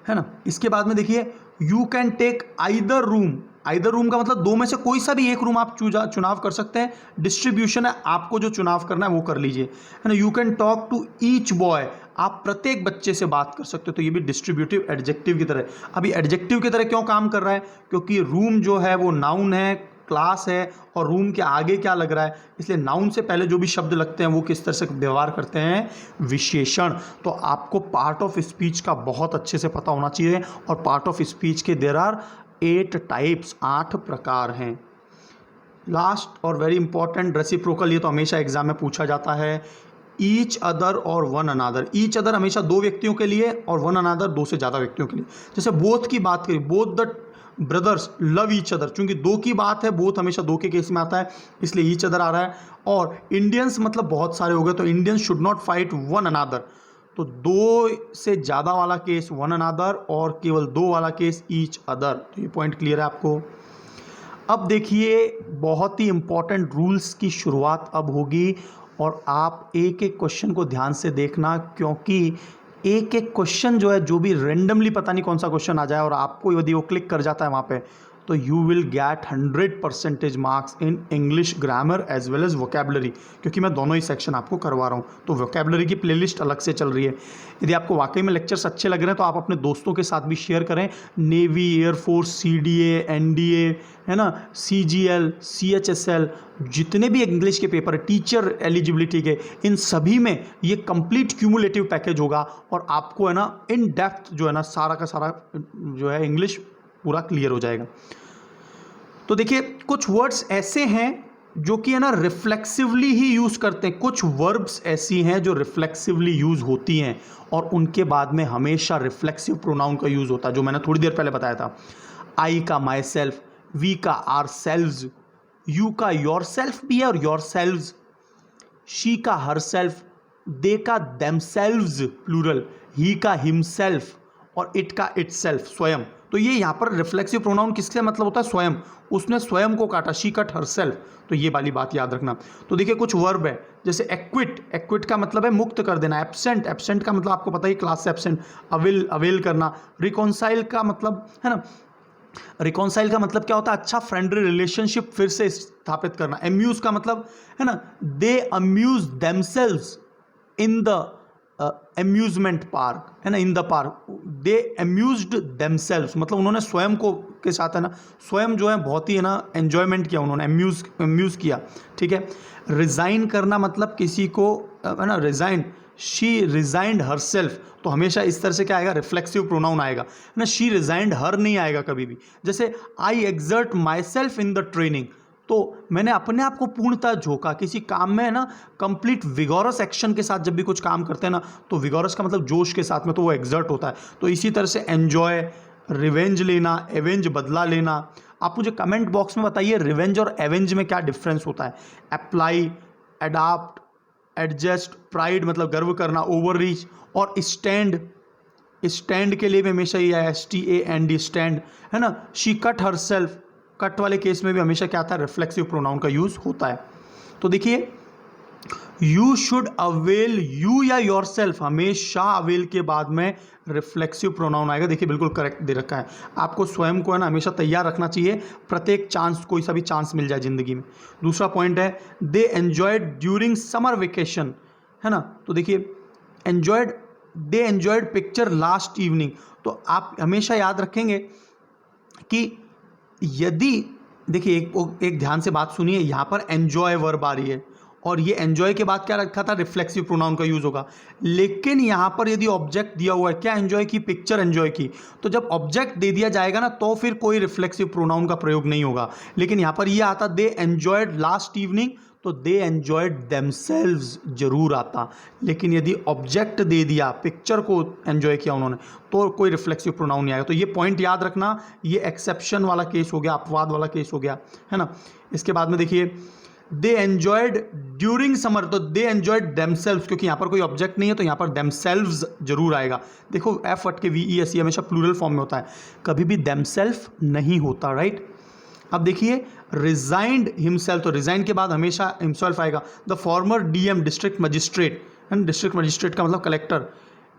है ना। इसके बाद में देखिए you can take either room, either room का मतलब दो में से कोई सा भी एक रूम आप चुनाव कर सकते हैं। डिस्ट्रीब्यूशन है, आपको जो चुनाव करना है वो कर लीजिए, है ना। You can talk to each boy, आप प्रत्येक बच्चे से बात कर सकते हो, तो ये भी डिस्ट्रीब्यूटिव एडजेक्टिव की तरह। अभी एडजेक्टिव की तरह क्यों काम कर रहा है, क्योंकि रूम जो है वो नाउन है, क्लास है, और रूम के आगे क्या लग रहा है, इसलिए नाउन से पहले जो भी शब्द लगते हैं वो किस तरह से व्यवहार करते हैं, विशेषण। तो आपको पार्ट ऑफ स्पीच का बहुत अच्छे से पता होना चाहिए, और पार्ट ऑफ स्पीच के देयर आर 8 टाइप्स, 8 प्रकार हैं। लास्ट और वेरी इंपॉर्टेंट, रेसिप्रोकल, ये तो हमेशा एग्जाम में पूछा जाता है। ईच अदर और वन अनादर, ईच अदर हमेशा दो व्यक्तियों के लिए और वन अनादर दो से ज़्यादा व्यक्तियों के लिए। जैसे बोथ की बात करें, both the brothers love each other, चूंकि दो की बात है, बोथ हमेशा दो के केस में आता है, इसलिए ईच अदर आ रहा है। और इंडियंस मतलब बहुत सारे हो गए, तो Indians should not fight one another, तो दो से ज़्यादा वाला केस वन अनादर, और केवल दो वाला केस ईच अदर। तो ये पॉइंट क्लियर है आपको। अब देखिए बहुत ही इंपॉर्टेंट रूल्स की शुरुआत अब होगी, और आप एक एक क्वेश्चन को ध्यान से देखना, क्योंकि एक क्वेश्चन जो है, जो भी रेंडमली पता नहीं कौन सा क्वेश्चन आ जाए और आपको यदि वो क्लिक कर जाता है वहाँ पे, तो you will get 100% marks in English grammar as well as vocabulary, क्योंकि मैं दोनों ही सेक्शन आपको करवा रहा हूँ। तो वोकेबलरी की प्लेलिस्ट अलग से चल रही है। यदि आपको वाकई में लेक्चर्स अच्छे लग रहे हैं तो आप अपने दोस्तों के साथ भी शेयर करें। नेवी, एयरफोर्स, CDA, NDA, है ना, CGL, CHSL, जितने भी इंग्लिश के पेपर है, टीचर एलिजिबिलिटी के, इन सभी में ये कंप्लीट क्यूमुलेटिव पैकेज होगा और आपको है ना इन डेप्थ जो है ना सारा का सारा जो है इंग्लिश पूरा क्लियर हो जाएगा। तो देखिए कुछ वर्ड्स ऐसे हैं जो कि है ना रिफ्लेक्सिवली ही यूज़ करते हैं, कुछ वर्ब्स ऐसी हैं जो रिफ्लेक्सिवली यूज़ होती हैं और उनके बाद में हमेशा रिफ्लेक्सिव प्रोनाउन का यूज़ होता है, जो मैंने थोड़ी देर पहले बताया था। आई का माई सेल्फ, वी का आर सेल्व्स, यू का योर सेल्फ भी है और योर सेल्व्स, शी का हर सेल्फ, दे का देमसेल्व्स प्लूरल, ही का हिमसेल्फ और इट का इटसेल्फ स्वयं। तो ये यहाँ पर रिफ्लेक्सिव प्रोनाउन किससे मतलब होता है? स्वयं। उसने स्वयं को काटा, शी कट हर सेल्फ। तो ये वाली बात याद रखना। तो देखिए कुछ वर्ब है जैसे एक्विट, एक्विट का मतलब है मुक्त कर देना। एब्सेंट, एब्सेंट का मतलब आपको पता ही क्लास से एब्सेंट। अवेल, अवेल करना। रिकॉन्साइल का मतलब है ना, रिकॉन्साइल का मतलब क्या होता है? अच्छा फ्रेंडली रिलेशनशिप फिर से स्थापित करना। अम्यूज का मतलब है ना, they amuse themselves in the amusement park, है ना, in the park, they amused themselves, मतलब उन्होंने स्वयं को के साथ है ना स्वयं जो है बहुत ही है ना एन्जॉयमेंट किया, उन्होंने अम्यूज किया। ठीक है। रिजाइन करना मतलब किसी को है ना, resign, she resigned herself, तो हमेशा इस तरह से क्या आएगा? रिफ्लेक्सिव प्रोनाउन आएगा, है ना। शी रिजाइंड हर नहीं आएगा कभी भी। जैसे I exert myself in the training, तो मैंने अपने आप को पूर्णतः झोंका किसी काम में, है ना, कंप्लीट विगोरस एक्शन के साथ। जब भी कुछ काम करते हैं ना तो विगोरस का मतलब जोश के साथ में, तो वो एक्सर्ट होता है। तो इसी तरह से एन्जॉय, रिवेंज लेना, एवेंज बदला लेना। आप मुझे कमेंट बॉक्स में बताइए रिवेंज और एवेंज में क्या डिफरेंस होता है। अप्लाई, अडाप्ट, एडजस्ट, प्राइड मतलब गर्व करना, ओवर रीच और स्टैंड, स्टैंड के लिए भी हमेशा ये है STAND, स्टैंड, है ना। She cut her self, cut वाले केस में भी हमेशा क्या आता है? रिफ्लेक्सिव प्रोनाउन का यूज होता है। तो देखिए यू शुड अवेल, यू या योर सेल्फ, हमेशा अवेल के बाद में रिफ्लेक्सिव प्रोनाउन आएगा। देखिए बिल्कुल करेक्ट दे रखा है। आपको स्वयं को है ना हमेशा तैयार रखना चाहिए, प्रत्येक चांस, कोई सा भी चांस मिल जाए जिंदगी में। दूसरा पॉइंट है दे एंजॉयड ड्यूरिंग समर वेकेशन, है ना। तो देखिए एंजॉयड, दे एंजॉयड पिक्चर लास्ट इवनिंग। तो आप हमेशा याद रखेंगे कि यदि देखिए एक ध्यान से बात सुनिए, यहाँ पर एंजॉय वर्ब आ रही है और ये एंजॉय के बाद क्या रखा था? रिफ्लेक्सिव प्रोनाउन का यूज होगा। लेकिन यहाँ पर यदि ऑब्जेक्ट दिया हुआ है, क्या एंजॉय की? पिक्चर एंजॉय की। तो जब ऑब्जेक्ट दे दिया जाएगा ना तो फिर कोई रिफ्लेक्सिव प्रोनाउन का प्रयोग नहीं होगा। लेकिन यहाँ पर ये आता दे एंजॉयड लास्ट इवनिंग, तो दे एंजॉयड देमसेल्व्स जरूर आता। लेकिन यदि ऑब्जेक्ट दे दिया, पिक्चर को एंजॉय किया उन्होंने, तो कोई रिफ्लेक्सिव प्रोनाउन नहीं आएगा। तो ये पॉइंट याद रखना, ये एक्सेप्शन वाला केस हो गया, अपवाद वाला केस हो गया, है ना। इसके बाद में देखिए दे एंजॉयड ड्यूरिंग समर, तो दे एंजॉयड देमसेल्व्स, क्योंकि यहाँ पर कोई ऑब्जेक्ट नहीं है तो यहाँ पर देमसेल्व्स जरूर आएगा। देखो एफ अट के VES ये हमेशा प्लूरल फॉर्म में होता है, कभी भी देमसेल्फ नहीं होता, राइट। अब देखिए रिजाइंड हिमसेल्फ, तो रिजाइन के बाद हमेशा हिमसेल्फ आएगा। The former DM district magistrate, district magistrate का मतलब कलेक्टर,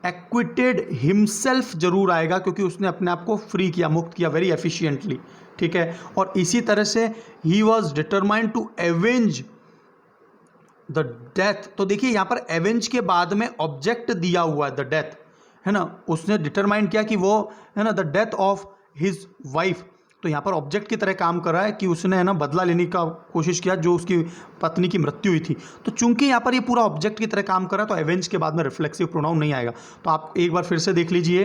एक्विटेड हिमसेल्फ जरूर आएगा क्योंकि उसने अपने आप को फ्री किया, मुक्त किया वेरी एफिशिएंटली। ठीक है। और इसी तरह से ही was determined to avenge the death, तो देखिए यहाँ पर एवेंज के बाद में ऑब्जेक्ट दिया हुआ है द डेथ, है ना। उसने डिटरमाइन किया कि वो है ना the death of his wife, तो यहाँ पर ऑब्जेक्ट की तरह काम कर रहा है कि उसने है ना बदला लेने का कोशिश किया जो उसकी पत्नी की मृत्यु हुई थी। तो चूंकि यहाँ पर ये पूरा ऑब्जेक्ट की तरह काम कर रहा है तो एवेंज के बाद में रिफ्लेक्सिव प्रोनाउन नहीं आएगा। तो आप एक बार फिर से देख लीजिए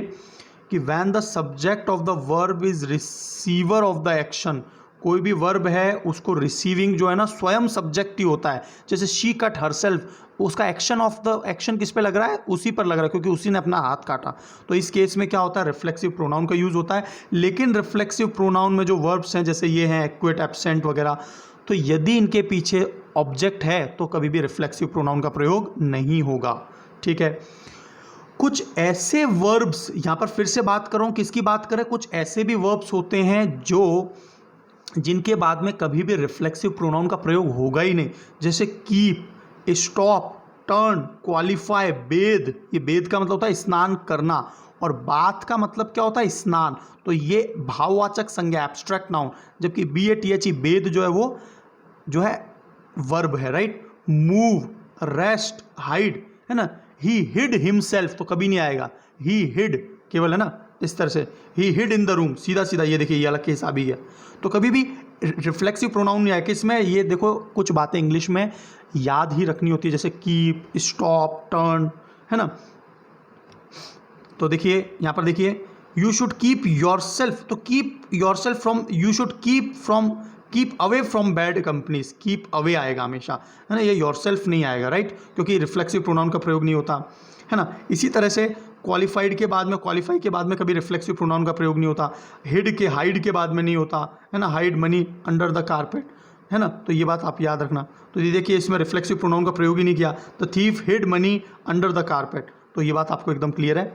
कि when the subject of the verb is receiver of the action, कोई भी वर्ब है उसको रिसीविंग जो है ना स्वयं सब्जेक्ट ही होता है। जैसे शी कट हरसेल्फ, उसका एक्शन ऑफ द एक्शन किस पे लग रहा है? उसी पर लग रहा है क्योंकि उसी ने अपना हाथ काटा। तो इस केस में क्या होता है? रिफ्लेक्सिव प्रोनाउन का यूज होता है। लेकिन रिफ्लेक्सिव प्रोनाउन में जो वर्ब्स हैं जैसे ये हैं एक्विट, एब्सेंट वगैरह, तो यदि इनके पीछे ऑब्जेक्ट है तो कभी भी रिफ्लेक्सिव प्रोनाउन का प्रयोग नहीं होगा। ठीक है। कुछ ऐसे वर्ब्स, यहाँ पर फिर से बात कर रहा हूँ, किसकी बात करें? कुछ ऐसे भी वर्ब्स होते हैं जो जिनके बाद में कभी भी रिफ्लेक्सिव प्रोनाउन का प्रयोग होगा ही नहीं। जैसे कीप, स्टॉप, टर्न, क्वालिफाई, बेद, ये बेद का मतलब होता है स्नान करना, और बाथ का मतलब क्या होता है, स्नान, तो ये भाववाचक संज्ञा एब्स्ट्रैक्ट नाउन, जबकि BATHE बेद जो है वो जो है वर्ब है, राइट। मूव, रेस्ट, हाइड, है ना। ही हिड हिमसेल्फ तो कभी नहीं आएगा, ही हिड केवल, है ना, इस तरह से ही हिड इन द रूम, सीधा सीधा ये देखिए ये अलग केस आ भी गया, तो कभी भी रिफ्लेक्सिव प्रोनाउन नहीं आएगा। किसमें, ये देखो कुछ बातें इंग्लिश में याद ही रखनी होती है, जैसे कीप, स्टॉप, टर्न, है ना। तो देखिए यहाँ पर देखिए you should keep yourself, तो keep yourself from, you should keep away from bad companies, keep away आएगा हमेशा, है ना, ये योर सेल्फ नहीं आएगा, राइट, क्योंकि रिफ्लेक्सिव प्रोनाउन का प्रयोग नहीं होता, है ना। इसी तरह से क्वालिफाइड के बाद में, क्वालिफाई के बाद में कभी रिफ्लेक्सिव प्रोनाउन का प्रयोग नहीं होता, हाइड के बाद में नहीं होता, है ना, hide money under the carpet, है ना, तो ये बात आप याद रखना। तो ये देखिए इसमें रिफ्लेक्सिव प्रोनाउन का प्रयोग ही नहीं किया, तो thief hid money under the carpet, तो ये बात आपको एकदम क्लियर है।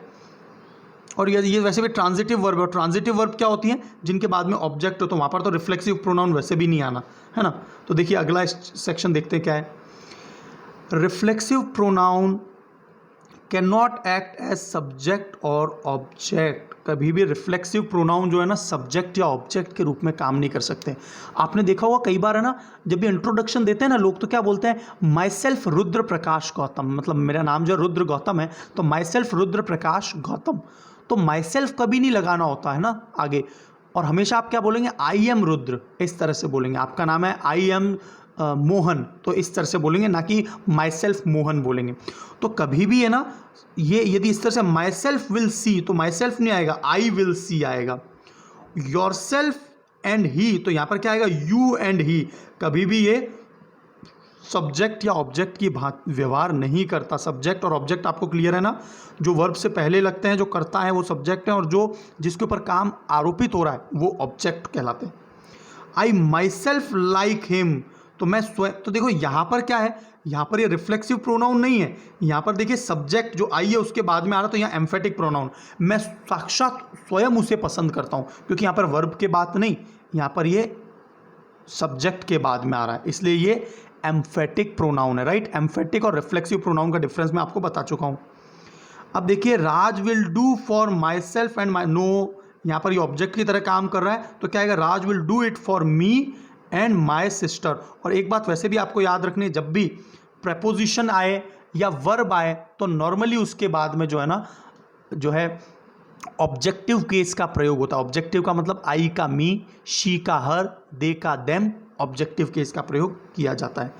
और ये वैसे भी ट्रांजिटिव वर्ब है, और ट्रांजिटिव वर्ब क्या होती हैं, जिनके बाद में ऑब्जेक्ट हो, तो वहाँ पर तो रिफ्लेक्सिव प्रोनाउन वैसे भी नहीं आना, है ना। तो देखिए अगला सेक्शन देखते हैं क्या है। Reflexive pronoun cannot act as subject और ऑब्जेक्ट, कभी भी रिफ्लेक्सिव प्रोनाउन जो है ना सब्जेक्ट या ऑब्जेक्ट के रूप में काम नहीं कर सकते। आपने देखा होगा कई बार, है ना, जब भी इंट्रोडक्शन देते हैं ना लोग, तो क्या बोलते हैं, माई सेल्फ रुद्र प्रकाश गौतम, मतलब मेरा नाम जो रुद्र गौतम है, तो माई सेल्फ रुद्र प्रकाश गौतम, तो माई सेल्फ कभी नहीं लगाना होता है ना आगे, और हमेशा आप क्या बोलेंगे, आई एम रुद्र, इस तरह से बोलेंगे। आपका नाम है आई एम मोहन, तो इस तरह से बोलेंगे, ना कि माई सेल्फ मोहन बोलेंगे। तो कभी भी, है ना, ये यदि इस तरह से माई सेल्फ विल सी, तो माई सेल्फ नहीं आएगा, आई विल सी आएगा। योर सेल्फ एंड ही, तो यहाँ पर क्या आएगा, यू एंड ही, कभी भी ये सब्जेक्ट या ऑब्जेक्ट की व्यवहार नहीं करता। सब्जेक्ट और ऑब्जेक्ट आपको क्लियर है ना, जो वर्ब से पहले लगते हैं, जो करता है वो सब्जेक्ट है, और जो जिसके ऊपर काम आरोपित हो रहा है वो ऑब्जेक्ट कहलाते हैं। आई माई सेल्फ लाइक हिम, तो मैं स्वयं, तो देखो यहाँ पर क्या है, यहाँ पर ये रिफ्लेक्सिव प्रोनाउन नहीं है, यहाँ पर देखिए सब्जेक्ट जो आई है उसके बाद में आ रहा, तो यहाँ एम्फेटिक प्रोनाउन, मैं साक्षात स्वयं उसे पसंद करता हूँ, क्योंकि यहाँ पर वर्ब के बात नहीं, यहाँ पर ये सब्जेक्ट के बाद में आ रहा है, इसलिए ये एम्फेटिक प्रोनाउन है, राइट। एम्फेटिक और रिफ्लेक्सिव प्रोनाउन का डिफरेंस मैं आपको बता चुका हूँ। अब देखिए Raj will do for myself and my, no, यहाँ पर ये ऑब्जेक्ट की तरह काम कर रहा है, तो क्या आएगा, Raj will do it for me and my sister. और एक बात वैसे भी आपको याद रखनी है, जब भी प्रेपोजिशन आए या वर्ब आए, तो नॉर्मली उसके बाद में जो है ना, जो है ऑब्जेक्टिव केस का प्रयोग होता है। ऑब्जेक्टिव का मतलब आई का मी, शी का हर, दे का देम, ऑब्जेक्टिव केस का प्रयोग किया जाता है।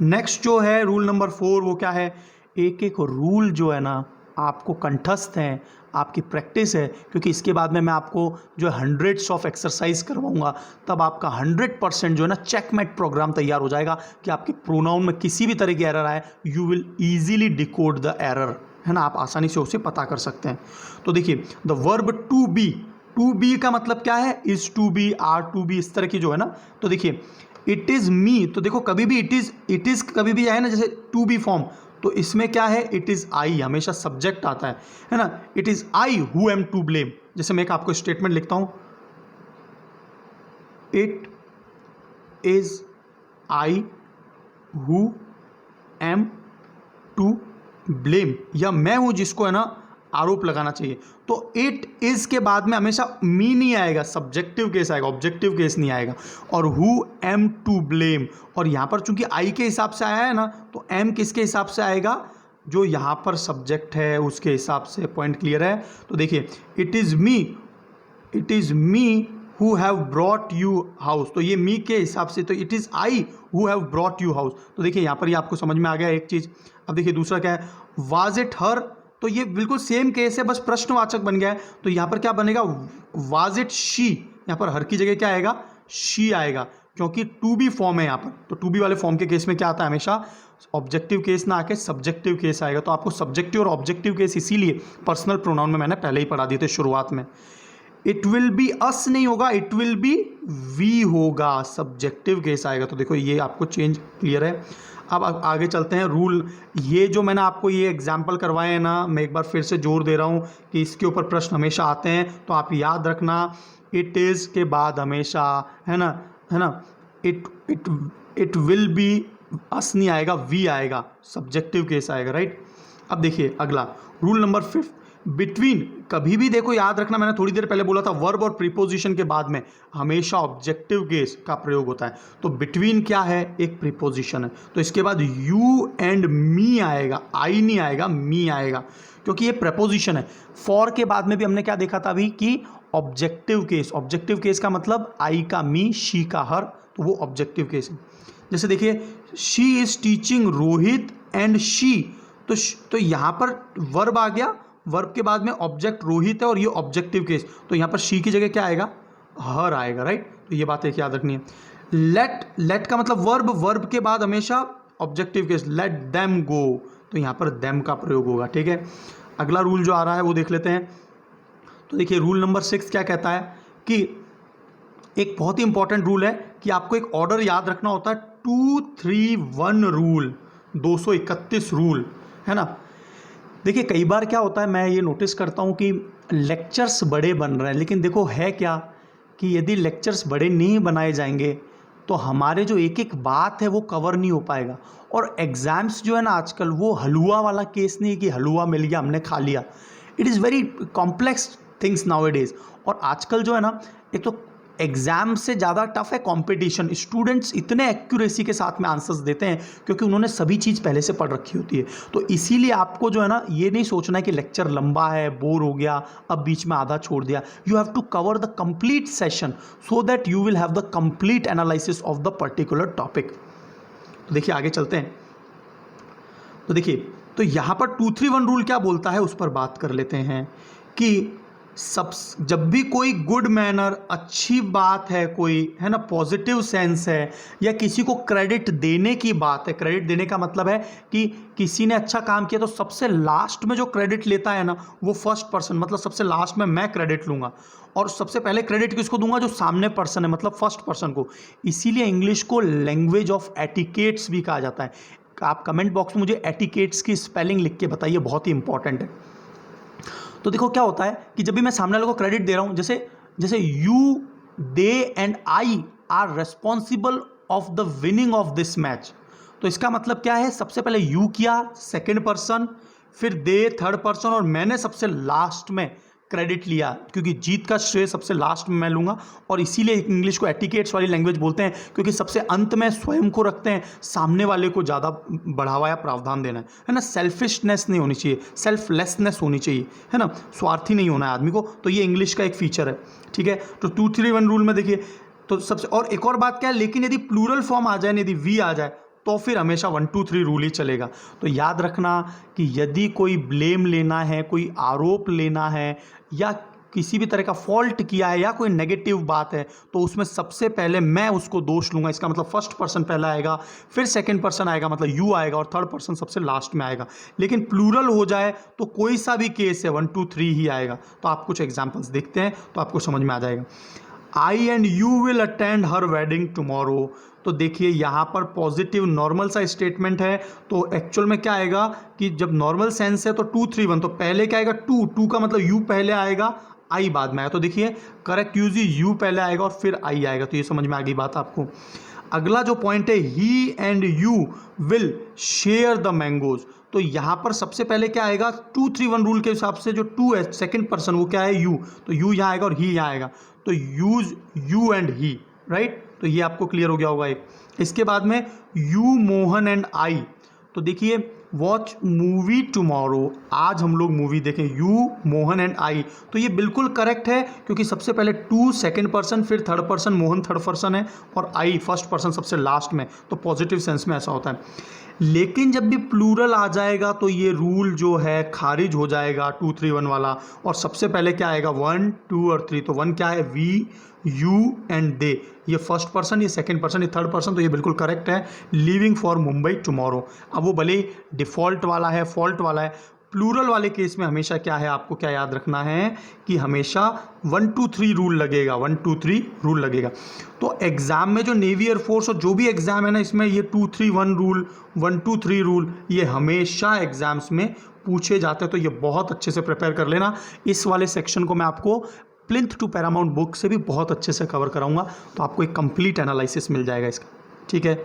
नेक्स्ट जो है रूल नंबर 4, वो क्या है, एक एक रूल जो है ना आपको कंठस्थ हैं, आपकी प्रैक्टिस है, क्योंकि इसके बाद में मैं आपको जो हंड्रेड्स ऑफ एक्सरसाइज करवाऊंगा, तब आपका 100% जो है ना चेकमेट प्रोग्राम तैयार हो जाएगा कि आपके प्रोनाउन में किसी भी तरह की एरर आए, you will easily decode the error, है ना, आप आसानी से उसे पता कर सकते हैं। तो देखिए द वर्ब टू बी का मतलब क्या है, is to be, are to be, इस तरह की जो है ना। तो देखिए इट इज़ मी, तो देखो कभी भी इट इज़ कभी भी आए ना, जैसे टू बी फॉर्म, तो इसमें क्या है, इट इज़ आई, हमेशा सब्जेक्ट आता है ना। It is I who am to blame, जैसे मैं एक आपको स्टेटमेंट लिखता हूं, it is I who am to blame, या मैं हूं जिसको है ना आरोप लगाना चाहिए। तो इट इज़ के बाद में हमेशा मी नहीं आएगा, सब्जेक्टिव केस आएगा, ऑब्जेक्टिव केस नहीं आएगा। और हु एम टू ब्लेम, और यहाँ पर चूंकि आई के हिसाब से आया है ना, तो एम किसके हिसाब से आएगा, जो यहाँ पर सब्जेक्ट है उसके हिसाब से। पॉइंट क्लियर है। तो देखिए it is me who have brought you house, तो ये मी के हिसाब से, तो it is I who have brought you house. तो देखिए यहाँ पर ये आपको समझ में आ गया एक चीज़। अब देखिए दूसरा क्या है, वाज इट हर, तो ये बिल्कुल सेम केस है, बस प्रश्नवाचक बन गया है। तो यहाँ पर क्या बनेगा, वाज इट शी, यहाँ पर हर की जगह क्या आएगा, शी आएगा, क्योंकि टू बी फॉर्म है यहाँ पर। तो टू बी वाले फॉर्म के केस में क्या आता है, हमेशा ऑब्जेक्टिव केस ना आके सब्जेक्टिव केस आएगा। तो आपको सब्जेक्टिव और ऑब्जेक्टिव केस इसीलिए पर्सनल प्रोनाउन में मैंने पहले ही पढ़ा दिए थे शुरुआत में। इट विल बी अस नहीं होगा, इट विल बी वी होगा, सब्जेक्टिव केस आएगा। तो देखो ये आपको चेंज क्लियर है। अब आगे चलते हैं रूल। ये जो मैंने आपको ये एग्जाम्पल करवाए हैं ना, मैं एक बार फिर से जोर दे रहा हूँ कि इसके ऊपर प्रश्न हमेशा आते हैं, तो आप याद रखना इट इज़ के बाद हमेशा, है ना, इट विल बी, अस नहीं आएगा, वी आएगा, सब्जेक्टिव केस आएगा, राइट। अब देखिए अगला रूल नंबर 5, बिटवीन, कभी भी देखो, याद रखना, मैंने थोड़ी देर पहले बोला था वर्ब और प्रीपोजिशन के बाद में हमेशा ऑब्जेक्टिव केस का प्रयोग होता है। तो बिटवीन क्या है, एक प्रीपोजिशन है, तो इसके बाद यू एंड मी आएगा, आई नहीं आएगा, मी आएगा, क्योंकि ये प्रेपोजिशन है। फॉर के बाद में भी हमने क्या देखा था अभी कि ऑब्जेक्टिव केस, ऑब्जेक्टिव केस का मतलब आई का मी, शी का हर, तो वो ऑब्जेक्टिव केस है। जैसे देखिए, she is teaching Rohit and she, तो यहाँ पर वर्ब आ गया, वर्ब के बाद में ऑब्जेक्ट रोहित है और ये ऑब्जेक्टिव केस, तो यहाँ पर शी की जगह क्या आएगा, हर आएगा, राइट। तो ये बात एक याद रखनी है। लेट का मतलब वर्ब, वर्ब के बाद हमेशा objective case, let them go, तो यहाँ पर देम का प्रयोग होगा, ठीक है। अगला रूल जो आ रहा है वो देख लेते हैं। तो देखिए रूल नंबर 6 क्या कहता है कि एक बहुत ही इंपॉर्टेंट रूल है कि आपको एक ऑर्डर याद रखना होता है, 2-3-1 रूल, 231 रूल, है ना। देखिए कई बार क्या होता है, मैं ये नोटिस करता हूँ कि लेक्चर्स बड़े बन रहे हैं, लेकिन देखो है क्या कि यदि लेक्चर्स बड़े नहीं बनाए जाएंगे तो हमारे जो एक एक बात है वो कवर नहीं हो पाएगा। और एग्ज़ाम्स जो है ना आजकल, वो हलवा वाला केस नहीं कि हलवा मिल गया हमने खा लिया। It is very complex things now days. और आजकल जो है ना, एक तो एग्ज़ाम से ज़्यादा टफ है कंपटीशन। स्टूडेंट्स इतने एक्यूरेसी के साथ में आंसर्स देते हैं क्योंकि उन्होंने सभी चीज़ पहले से पढ़ रखी होती है। तो इसीलिए आपको जो है ना, ये नहीं सोचना है कि लेक्चर लंबा है, बोर हो गया, अब बीच में आधा छोड़ दिया। You have to cover the complete session so that you will have the complete analysis of the particular topic. तो देखिए आगे चलते हैं। तो देखिए, तो यहाँ पर 2-3-1 रूल क्या बोलता है उस पर बात कर लेते हैं कि जब भी कोई गुड मैनर, अच्छी बात है, कोई है ना, पॉजिटिव सेंस है, या किसी को क्रेडिट देने की बात है। क्रेडिट देने का मतलब है कि किसी ने अच्छा काम किया तो सबसे लास्ट में जो क्रेडिट लेता है ना, वो फर्स्ट पर्सन, मतलब सबसे लास्ट में मैं क्रेडिट लूँगा, और सबसे पहले क्रेडिट किसको दूंगा, जो सामने पर्सन है, मतलब फर्स्ट पर्सन को। इसीलिए इंग्लिश को लैंग्वेज ऑफ एटिकेट्स भी कहा जाता है। आप कमेंट बॉक्स में मुझे एटिकेट्स की स्पेलिंग लिख के बताइए, बहुत ही इंपॉर्टेंट है। तो देखो क्या होता है कि जब भी मैं सामने वाले को क्रेडिट दे रहा हूं, जैसे you, they and I R responsible of the winning of this match, तो इसका मतलब क्या है, सबसे पहले यू किया सेकंड पर्सन, फिर दे थर्ड पर्सन, और मैंने सबसे लास्ट में क्रेडिट लिया, क्योंकि जीत का श्रेय सबसे लास्ट में मैं लूँगा। और इसीलिए इंग्लिश को एटिकेट्स वाली लैंग्वेज बोलते हैं, क्योंकि सबसे अंत में स्वयं को रखते हैं, सामने वाले को ज़्यादा बढ़ावा या प्रावधान देना है ना। सेल्फिशनेस नहीं होनी चाहिए, सेल्फलेसनेस होनी चाहिए, है ना, स्वार्थी नहीं होना है आदमी को। तो ये इंग्लिश का एक फीचर है, ठीक है। तो 2-3-1 रूल में देखिए, तो सबसे, और एक और बात क्या है, लेकिन यदि प्लूरल फॉर्म आ जाए, यदि वी आ जाए, तो फिर हमेशा 1-2-3 रूल ही चलेगा। तो याद रखना कि यदि कोई ब्लेम लेना है, कोई आरोप लेना है, या किसी भी तरह का फॉल्ट किया है, या कोई नेगेटिव बात है, तो उसमें सबसे पहले मैं उसको दोष लूँगा। इसका मतलब फर्स्ट पर्सन पहला आएगा, फिर सेकंड पर्सन आएगा, मतलब यू आएगा, और थर्ड पर्सन सबसे लास्ट में आएगा। लेकिन प्लूरल हो जाए तो कोई सा भी केस है 1-2-3 ही आएगा। तो आप कुछ एग्जाम्पल्स देखते हैं तो आपको समझ में आ जाएगा। I and you will attend her wedding tomorrow, तो देखिए यहाँ पर पॉजिटिव नॉर्मल सा स्टेटमेंट है। तो एक्चुअल में क्या आएगा कि जब नॉर्मल सेंस है तो 2-3-1, तो पहले क्या आएगा, टू का मतलब यू पहले आएगा, आई बाद में आएगा। तो देखिए करेक्ट यूज यू पहले आएगा और फिर आई आएगा। तो ये समझ में आ गई बात आपको। अगला जो पॉइंट है, he and you will share the mangoes, तो यहाँ पर सबसे पहले क्या आएगा, 2-3-1 रूल के हिसाब से जो टू है सेकंड पर्सन, वो क्या है, यू, तो यू यहाँ आएगा और ही यहाँ आएगा। तो use you and he, right. तो ये आपको क्लियर हो गया होगा एक। इसके बाद में यू, मोहन एंड आई, तो देखिए वॉच मूवी टुमारो, आज हम लोग मूवी देखें, यू, मोहन एंड आई, तो ये बिल्कुल करेक्ट है, क्योंकि सबसे पहले टू सेकंड पर्सन, फिर third person, Mohan third person है, और आई फर्स्ट पर्सन सबसे लास्ट में, तो पॉजिटिव सेंस में ऐसा होता है। लेकिन जब भी प्लूरल आ जाएगा तो ये रूल जो है खारिज हो जाएगा, 2-3-1 वाला, और सबसे पहले क्या आएगा, 1, 2 और 3, तो 1 क्या है, वी, यू एंड दे, ये फर्स्ट पर्सन, ये सेकंड पर्सन, ये थर्ड पर्सन, तो ये बिल्कुल करेक्ट है। लीविंग फॉर मुंबई टुमारो, अब वो भले डिफ़ॉल्ट वाला है, फॉल्ट वाला है, प्लूरल वाले केस में हमेशा क्या है, आपको क्या याद रखना है कि हमेशा 1-2-3 रूल लगेगा, 1-2-3 रूल लगेगा। तो एग्ज़ाम में जो नेवी एयरफोर्स और जो भी एग्ज़ाम है ना, इसमें ये 2-3-1 रूल, 1-2-3 रूल, ये हमेशा एग्ज़ाम्स में पूछे जाते हैं। तो ये बहुत अच्छे से प्रिपेयर कर लेना। इस वाले सेक्शन को मैं आपको प्लिंथ टू पैरामाउंट बुक से भी बहुत अच्छे से कवर कराऊंगा, तो आपको एक कंप्लीट एनालिसिस मिल जाएगा इसका, ठीक है।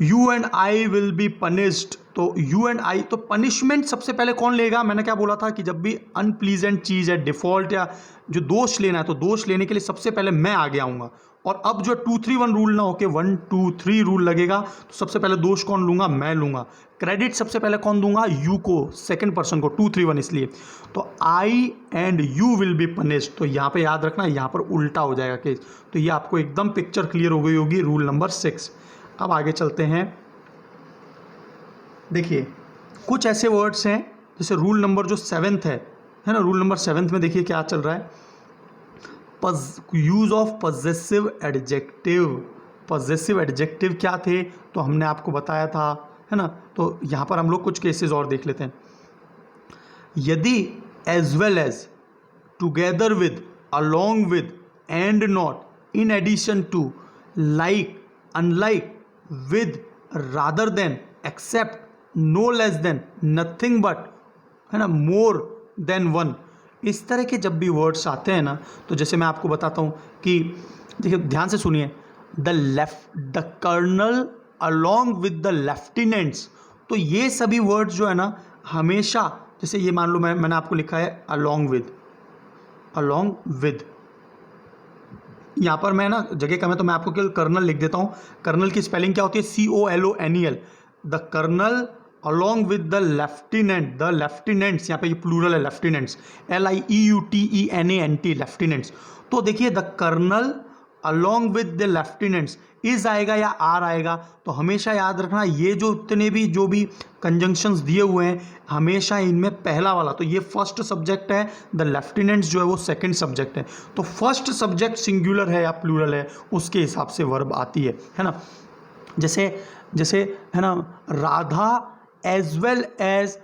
You and I will be punished, तो यू एंड आई, तो पनिशमेंट सबसे पहले कौन लेगा? मैंने क्या बोला था कि जब भी अनप्लीजेंट चीज़ है, डिफॉल्ट या जो दोष लेना है, तो दोष लेने के लिए सबसे पहले मैं आगे आऊँगा। और अब जो 2 3 1 रूल ना होके 1 2 3 रूल लगेगा, तो सबसे पहले दोष कौन लूँगा? मैं लूँगा। क्रेडिट सबसे पहले कौन दूंगा? यू को, सेकंड पर्सन को, 2 3 1 इसलिए। तो I and you will be punished. तो यहाँ पे याद रखना, यहाँ पर उल्टा हो जाएगा केस। तो ये आपको एकदम पिक्चर क्लियर हो गई होगी, रूल नंबर 6। अब आगे चलते हैं। देखिए कुछ ऐसे वर्ड्स हैं, जैसे रूल नंबर जो 7th है ना, रूल नंबर 7th में देखिए क्या चल रहा है, use of possessive adjective. Possessive adjective क्या थे? तो हमने आपको बताया था, है ना। तो यहाँ पर हम लोग कुछ केसेस और देख लेते हैं। यदि as well as, together with, along with, and not, in addition to, like, unlike, with, rather than, except, no less than, nothing but, है ना, मोर देन वन, इस तरह के जब भी वर्ड्स आते हैं ना, तो जैसे मैं आपको बताता हूँ कि देखिए ध्यान से सुनिए, the colonel along with the lieutenants. तो ये सभी वर्ड्स जो है ना, हमेशा, जैसे ये मान लो मैंने आपको लिखा है अलोंग विद, यहाँ पर मैं ना जगह कम है तो मैं आपको केवल कर्नल लिख देता हूँ। कर्नल की स्पेलिंग क्या होती है? COLONEL। The colonel along with the lieutenant, the lieutenants, यहाँ पे ये प्लूरल है, लेफ्टिनेंट्स, LIEUTENANT, लेफ्टिनेंट्स। तो देखिए the colonel along with the lieutenants, is आएगा या आर आएगा? तो हमेशा याद रखना, ये जो इतने भी जो भी कंजंक्शंस दिए हुए हैं, हमेशा इनमें पहला वाला, तो ये फर्स्ट सब्जेक्ट है, द लेफ्टिनेंट्स जो है वो सेकंड सब्जेक्ट है। तो फर्स्ट सब्जेक्ट सिंगुलर है या प्लूरल है, उसके हिसाब से वर्ब आती है ना। जैसे है ना, राधा एज वेल एज,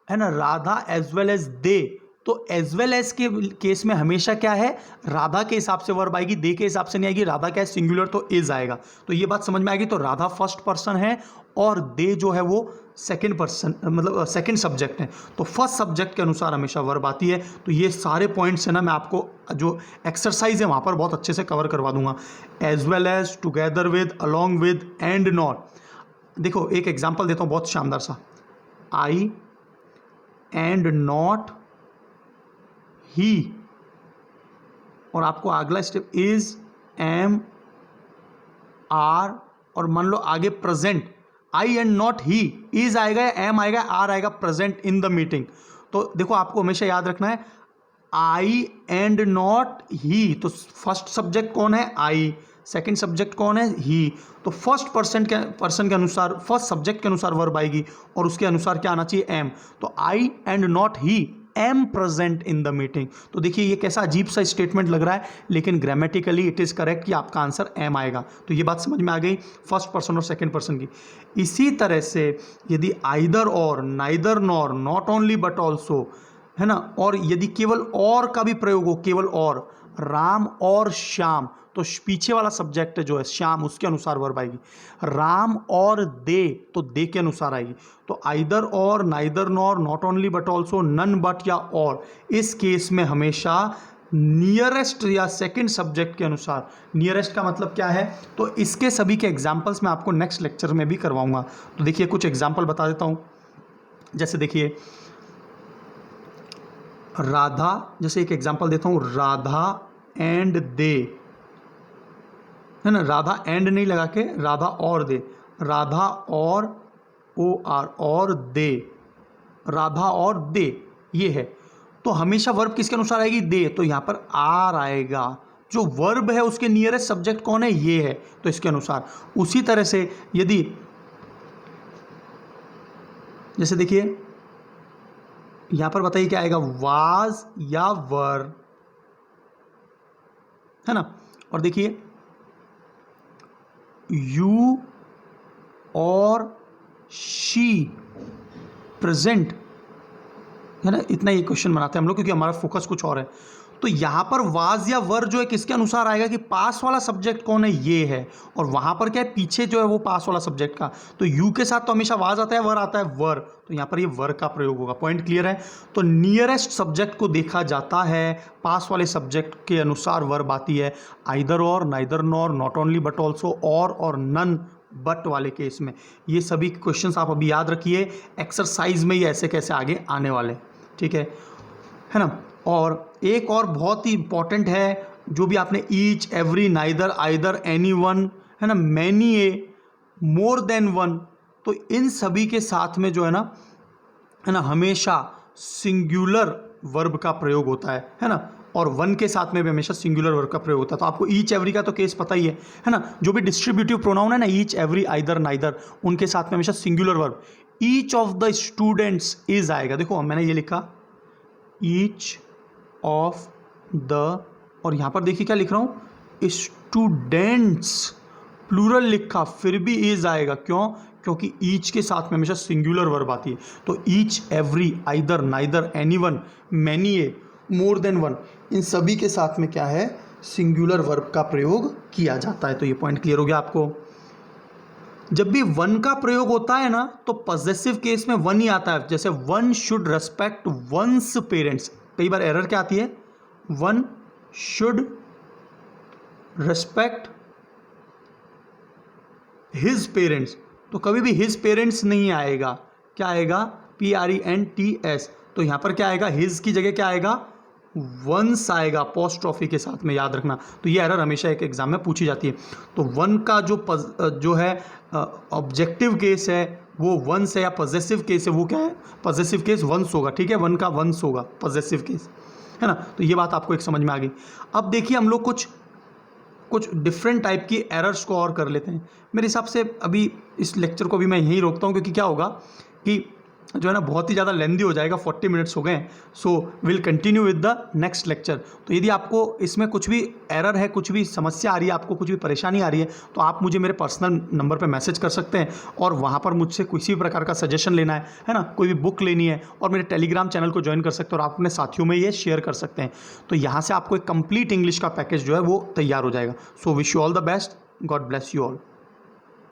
है ना, Radha as well as they. तो एज वेल एज के केस में हमेशा क्या है? राधा के हिसाब से वर्ब आएगी, दे के हिसाब से नहीं आएगी। राधा क्या है? सिंगुलर, तो इज आएगा। तो ये बात समझ में आएगी। तो राधा फर्स्ट पर्सन है और दे जो है वो सेकंड पर्सन, मतलब सेकंड सब्जेक्ट है। तो फर्स्ट सब्जेक्ट के अनुसार हमेशा वर्ब आती है। तो ये सारे पॉइंट्स है ना, मैं आपको जो एक्सरसाइज है वहाँ पर बहुत अच्छे से कवर करवा दूंगा। As well as, together with, along with, and not. देखो एक एग्जाम्पल देता हूँ बहुत शानदार सा, आई एंड नॉट ही, और आपको अगला स्टेप इज, एम, आर, और मान लो आगे present, I and not he, is आएगा या एम आएगा, आर आएगा, प्रेजेंट इन द मीटिंग। तो देखो आपको हमेशा याद रखना है, आई एंड नॉट ही। तो फर्स्ट सब्जेक्ट कौन है? आई। सेकंड सब्जेक्ट कौन है? ही। तो फर्स्ट पर्सन के अनुसार, फर्स्ट सब्जेक्ट के अनुसार वर्ब आएगी और उसके अनुसार क्या आना चाहिए? एम। तो I and not he am present in the meeting. तो देखिए ये कैसा अजीब सा स्टेटमेंट लग रहा है, लेकिन ग्रामेटिकली इट इज़ करेक्ट कि आपका आंसर एम आएगा। तो ये बात समझ में आ गई फर्स्ट पर्सन और सेकंड पर्सन की। इसी तरह से यदि either or, neither nor, not only but also, है ना, और यदि केवल और का भी प्रयोग हो, केवल और, राम और श्याम, तो पीछे वाला सब्जेक्ट जो है श्याम, उसके अनुसार वर्ब आएगी। राम और दे, तो दे के अनुसार आएगी। तो either or, neither nor, not only but also, none but या और, इस केस में हमेशा नियरेस्ट या सेकंड सब्जेक्ट के अनुसार। नियरेस्ट का मतलब क्या है? तो इसके सभी के एग्जाम्पल्स मैं आपको नेक्स्ट लेक्चर में भी करवाऊंगा। तो देखिए कुछ एग्जाम्पल बता देता हूँ। जैसे देखिए राधा, जैसे एक एग्जाम्पल देता हूँ, राधा एंड दे, है ना, राधा एंड नहीं लगा के, राधा और दे, राधा और, ओ आर, और दे, राधा और दे, ये है। तो हमेशा वर्ब किसके अनुसार आएगी? दे। तो यहाँ पर आर आएगा। जो वर्ब है उसके नियरेस्ट सब्जेक्ट कौन है? ये है, तो इसके अनुसार। उसी तरह से यदि, जैसे देखिए यहाँ पर बताइए क्या आएगा? वाज या वर, है ना। और देखिए यू और शी प्रेजेंट, है ना। इतना ये क्वेश्चन बनाते हैं हम लोग क्योंकि हमारा फोकस कुछ और है। तो यहाँ पर वाज या वर जो है किसके अनुसार आएगा कि पास वाला सब्जेक्ट कौन है? ये है। और वहाँ पर क्या है? पीछे जो है वो पास वाला सब्जेक्ट का। तो यू के साथ तो हमेशा वाज आता है, वर आता है, वर। तो यहाँ पर ये वर का प्रयोग होगा। पॉइंट क्लियर है? तो नियरेस्ट सब्जेक्ट को देखा जाता है, पास वाले सब्जेक्ट के अनुसार वर्ब आती है। Either or, neither nor, not only but also, और नन बट वाले केस में। ये सभी क्वेश्चंस आप अभी याद रखिए, एक्सरसाइज में ये ऐसे कैसे आगे आने वाले, ठीक है ना। और एक और बहुत ही इंपॉर्टेंट है, जो भी आपने each, every, neither, either, any one, है ना, many, a, more than one, तो इन सभी के साथ में जो है ना, हमेशा सिंगुलर वर्ब का प्रयोग होता है ना, और वन के साथ में भी हमेशा सिंगुलर वर्ब का प्रयोग होता है। तो आपको ईच, एवरी का तो केस पता ही है ना, जो भी डिस्ट्रीब्यूटिव प्रोनाउन है ना, ईच, एवरी, आइदर, नाइदर, उनके साथ में हमेशा singular verb. Each of the students is आएगा, देखो मैंने ये लिखा ईच ऑफ द, और यहां पर देखिए क्या लिख रहा हूं, स्टूडेंट्स, प्लूरल लिखा, फिर भी इज आएगा, क्यों? क्योंकि ईच के साथ में हमेशा सिंगुलर वर्ब आती है। तो each, every, either, neither, anyone, many, a, more than one, इन सभी के साथ में क्या है, सिंगुलर वर्ब का प्रयोग किया जाता है। तो ये पॉइंट क्लियर हो गया आपको। जब भी वन का प्रयोग होता है ना, तो पॉजेसिव केस में वन ही आता है, जैसे one should respect one's parents. कई बार एरर क्या आती है, one should respect his parents, तो कभी भी हिज पेरेंट्स नहीं आएगा, क्या आएगा, PRENTS। तो यहां पर क्या आएगा, हिज की जगह क्या आएगा, वंस आएगा, अपोस्ट्रोफी के साथ में, याद रखना। तो ये एरर हमेशा एक एग्जाम में पूछी जाती है। तो वन का जो है ऑब्जेक्टिव केस है वो वंस है, या पॉजेसिव केस है वो क्या है, पॉजेसिव केस वंस होगा, ठीक है, वन का वंस होगा पॉजेसिव केस, है ना। तो ये बात आपको एक समझ में आ गई। अब देखिए हम लोग कुछ डिफरेंट टाइप की एरर्स को और कर लेते हैं। मेरे हिसाब से अभी इस लेक्चर को भी मैं यहीं रोकता हूँ, क्योंकि क्या होगा कि जो है ना बहुत ही ज़्यादा लेंदी हो जाएगा, 40 मिनट्स हो गए हैं। So will continue with the next lecture. तो यदि आपको इसमें कुछ भी एरर है, कुछ भी समस्या आ रही है, आपको कुछ भी परेशानी आ रही है, तो आप मुझे मेरे पर्सनल नंबर पे मैसेज कर सकते हैं, और वहाँ पर मुझसे किसी भी प्रकार का सजेशन लेना है ना, कोई भी बुक लेनी है, और मेरे टेलीग्राम चैनल को ज्वाइन कर सकते हैं, और आप अपने साथियों में ये शेयर कर सकते हैं। तो यहाँ से आपको एक कंप्लीट इंग्लिश का पैकेज जो है वो तैयार हो जाएगा। So wish you all the best, God bless you all.